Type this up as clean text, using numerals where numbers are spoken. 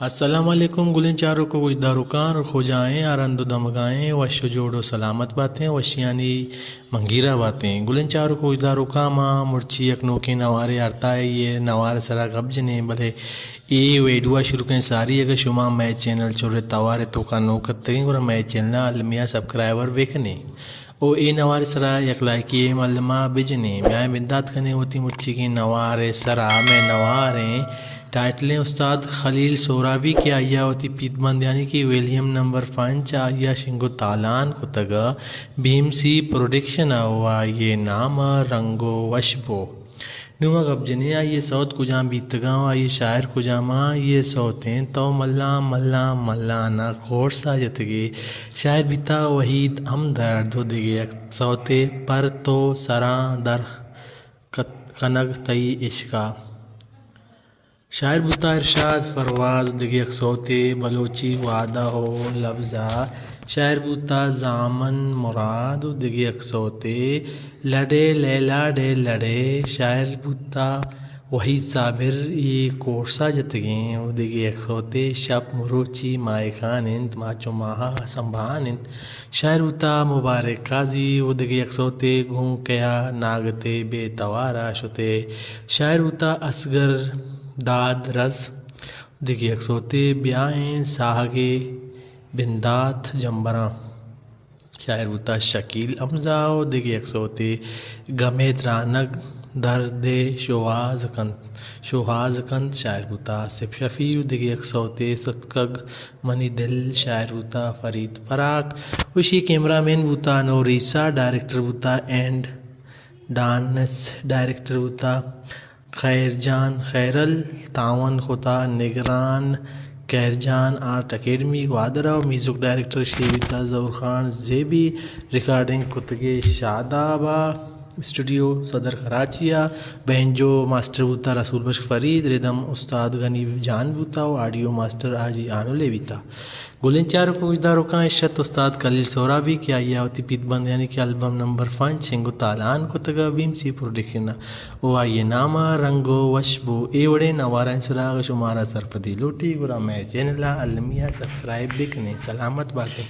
السلام علیکم گلین چاروں کو وجدہ رکان اور کھو جائیں آرند و دمگائیں وش و جوڑ و سلامت باتیں وشیانی منگیرہ باتیں گلین چاروں کو وجدہ رکا ماں مرچی اکنوکے نوارے آرتا ہے یہ نوار سرا گب جنے بلے اے ویڈیو شروع کریں ساری اگر شما میں چینل چورے توارے تو کا نوکت تگیں اور میں چینل علمیہ سبسکرائبر بیکنے او اے نوار سرا یک لائکی معلومہ بجنے میں بندات کنے ہوتی مرچی کی نوارے سرا میں نواریں ٹائٹلیں استاد خلیل سوراوی کے آیا ہوتی پیدمند یعنی کہ ویلیم نمبر 5 آیا شنگو تالان کو تگا بھیم سی پروڈکشن ہوا یہ نام رنگو وشبو نوما گب جنے آئیے سوت کجام بیتگاں آئیے شاعر کجاما یہ سوتیں تو ملا ملا ملانا غور سا جتگے شاعر بیتا وحید ہم درد ہو دگے سوتے پر تو سراں در کنگ تئی عشقا شاعر بوتا ارشاد فرواز دگی اکسوتے بلوچی وعدہ ہو لفظا شاعر بوتا زامن مراد دگی اکسوتے لڑے لیلا ڈے لڑے شاعر بوتا وحید صابر یہ کورسا جتگیں دگی اکسوتے شب مروچی مائکان انت ماچو ماہا سنبھان انت شاعر بوتا مبارک قاضی دگی اکسوتے گھوں کیا ناگتے بے توارا شتے شاعر بوتا اصغر داد رز دگی اکسوتے بیائیں ساہگے بندات جمبراں شاعر بوتا شکیل امزاؤ دگی اکسوتے گمیت رانگ درد شوہاز کند شاعر بوتا آصف شفیع دگی اکسوتے ستکگ منی دل شاعر بوتا فرید فراق وشی کیمرہ مین بوتا نوریسا ڈائریکٹر بوتا اینڈ ڈانس ڈائریکٹر بوتا خیر جان خیرل تعاون خطا نگران خیر جان art academy گوادرہ music director Shweta ظہور خان زیبی ریکارڈنگ کتگے شادابہ اسٹوڈیو صدر کراچیہ بینجو ماسٹر بوتا رسول بخش فرید ردم استاد غنی جان بوتا و آڈیو ماسٹر آجی آنو لے بیتا گلین چاروں کو وجدہ رکاں عشت استاد خلیل سوراوی کی آیا ہوتی پیت بند یعنی کہ البم نمبر 5 شنگو تالان کو تگا بھیم سی پروڈکشن او آئیے نامہ رنگو وشبو اے وڑے نوارا سراغ شمارا سرپدی لوٹی گرا میں چینلہ علمیہ سبسکرائب بکنے سلامت باتیں